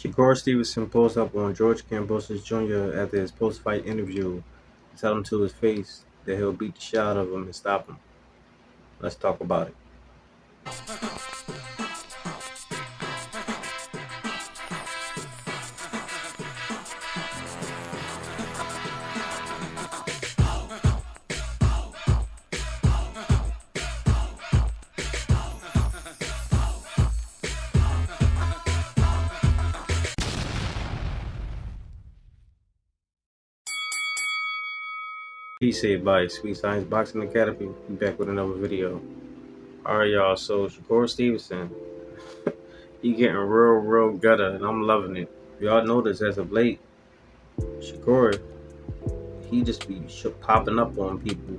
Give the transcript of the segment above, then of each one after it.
Shakur Stevenson pulls up on George Kambosos Jr. after his post-fight interview to tell him to his face that he'll beat the shit out of him and stop him. Let's talk about it. Peace, everybody. Sweet Science Boxing Academy. We back with another video. Alright, y'all. So Shakur Stevenson, he getting real gutter, and I'm loving it. Y'all notice as of late, Shakur, he just be popping up on people,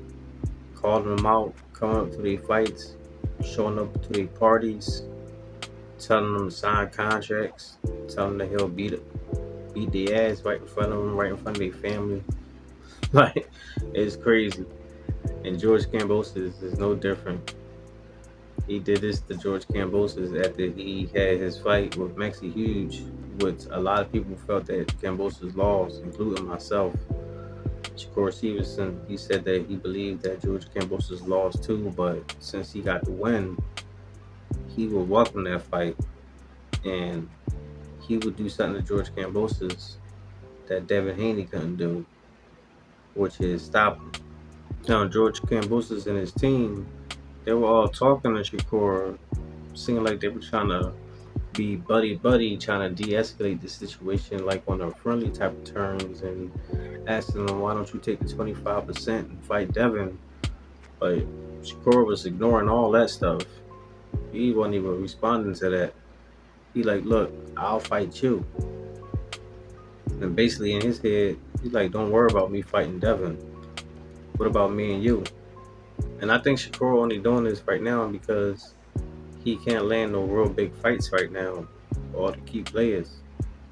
calling them out, coming up to their fights, showing up to their parties, telling them to sign contracts, telling them that he'll beat their ass right in front of them, right in front of their family. Like, it's crazy. And George Kambosos is no different. He did this to George Kambosos after he had his fight with Maxie Hughes, which a lot of people felt that Kambosos lost, including myself. Shakur Stevenson, he said that he believed that George Kambosos lost too, but since he got the win, he would welcome that fight, and he would do something to George Kambosos that Devin Haney couldn't do, which is stop him. Now, George Kambosos and his team, they were all talking to Shakur, seeming like they were trying to be buddy, trying to de-escalate the situation, like on a friendly type of terms, and asking them, why don't you take the 25% and fight Devin? But Shakur was ignoring all that stuff. He wasn't even responding to that. He like, look, I'll fight you. And basically in his head, he's like, don't worry about me fighting Devin. What about me and you? And I think Shakur only doing this right now because he can't land no real big fights right now, all the key players.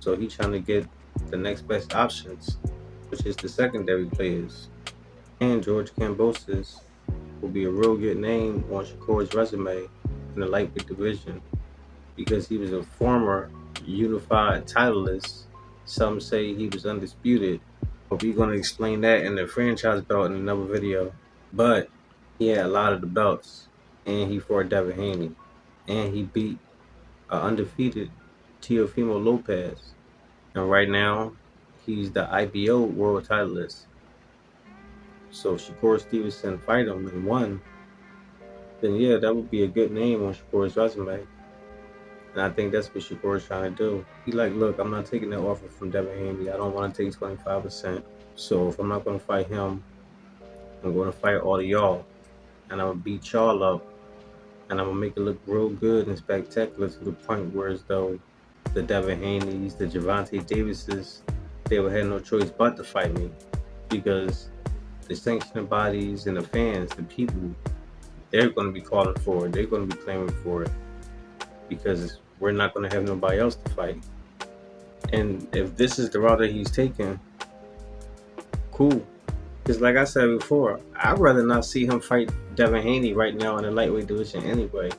So he's trying to get the next best options, which is the secondary players. And George Kambosos will be a real good name on Shakur's resume in the lightweight division because he was a former unified titleist. Some say he was undisputed, but we're going to explain that in the franchise belt in another video. But he had a lot of the belts, and he fought Devin Haney, and he beat undefeated Teofimo Lopez, and right now he's the IBO world titleist. So Shakur Stevenson fight him and won, then yeah, that would be a good name on Shakur's resume. And I think that's what Shakur is trying to do. He like, look, I'm not taking that offer from Devin Haney. I don't want to take 25%. So if I'm not going to fight him, I'm going to fight all of y'all, and I'm going to beat y'all up, and I'm going to make it look real good and spectacular to the point where as though the Devin Haneys, the Gervonta Davises, they would have no choice but to fight me, because the sanctioning bodies and the fans, the people, they're going to be calling for it. They're going to be claiming for it because we're not going to have nobody else to fight. And if this is the route that he's taking, cool. Because like I said before, I'd rather not see him fight Devin Haney right now in the lightweight division anyway.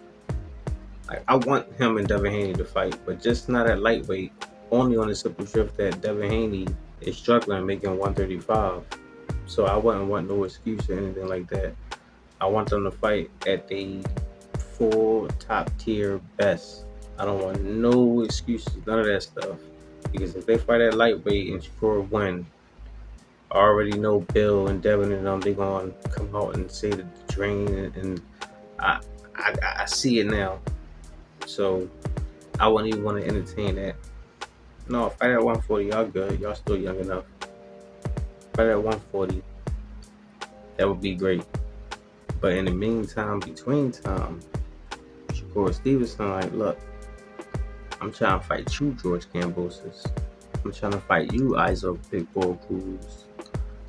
Like, I want him and Devin Haney to fight, but just not at lightweight, only on the simple drift that Devin Haney is struggling making 135. So I wouldn't want no excuse or anything like that. I want them to fight at the full top tier best. I don't want no excuses, none of that stuff. Because if they fight at lightweight and Shakur win, I already know Bill and Devin and them, they're going to come out and say the drain, and I see it now. So I wouldn't even want to entertain that. No, fight at 140, y'all good. Y'all still young enough. Fight at 140. That would be great. But in the meantime, between time, Shakur Stevenson like, look, I'm trying to fight you, George Kambosos. I'm trying to fight you, IBO Big Bull Cruz.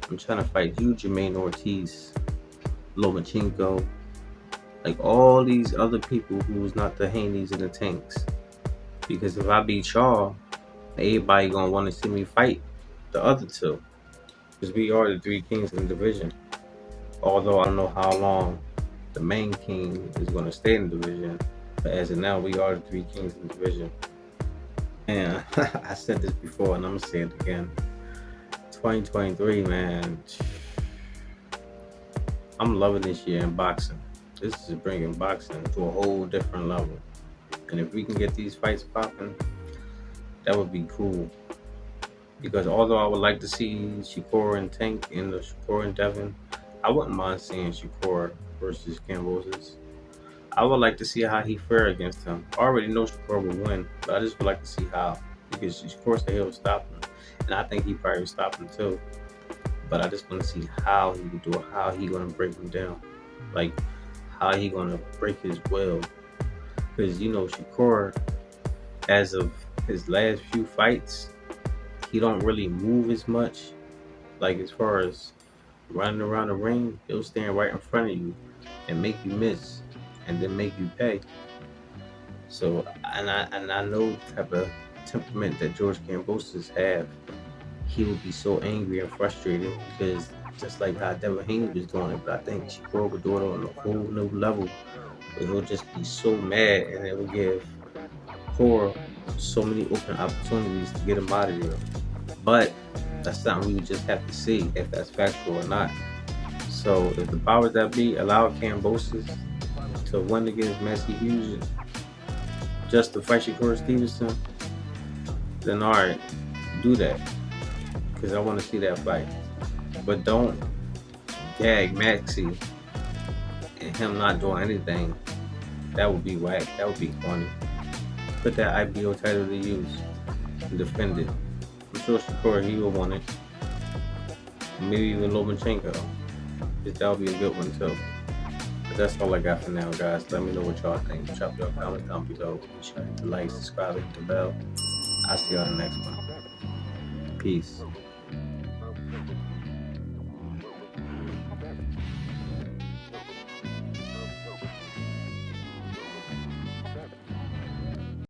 I'm trying to fight you, Jermaine Ortiz, Lomachenko, like all these other people who's not the Haneys and the Tanks. Because if I beat y'all, everybody gonna want to see me fight the other two. Because we are the three kings in the division. Although I don't know how long the main king is gonna stay in the division. But as of now, we are the three kings in the division. And I said this before, and I'm gonna say it again. 2023, man. I'm loving this year in boxing. This is bringing boxing to a whole different level. And if we can get these fights popping, that would be cool. Because although I would like to see Shakur and Tank and the Shakur and Devin, I wouldn't mind seeing Shakur versus Kambosos. I would like to see how he fare against him. I already know Shakur will win, but I just would like to see how. Because Shakur said he'll stop him. And I think he probably will stop him too. But I just want to see how he would do it, how he gonna break him down. Like how he gonna break his will. Because Shakur, as of his last few fights, he don't really move as much. Like as far as running around the ring, he'll stand right in front of you and make you miss, and then make you pay. So, and I know the type of temperament that George Kambosos have. He would be so angry and frustrated because just like how Devin Haney was doing it, but I think Shakur would do it on a whole new level. Where he'll just be so mad, and it will give Core so many open opportunities to get him out of there. But that's something we would just have to see if that's factual or not. So if the powers that be allow Kambosos to win against Messi Hughes just to fight Shakur Stevenson, then alright, do that. Because I want to see that fight. But don't gag Maxi and him not doing anything. That would be whack. That would be funny. Put that IBO title to use and defend it. I'm sure Shakur, he will want it. Maybe even Lomachenko. That would be a good one too. But that's all I got for now, guys. Let me know what y'all think. Drop your comments down below. Be sure to hit the like, subscribe, hit the bell. I'll see y'all in the next one. Peace.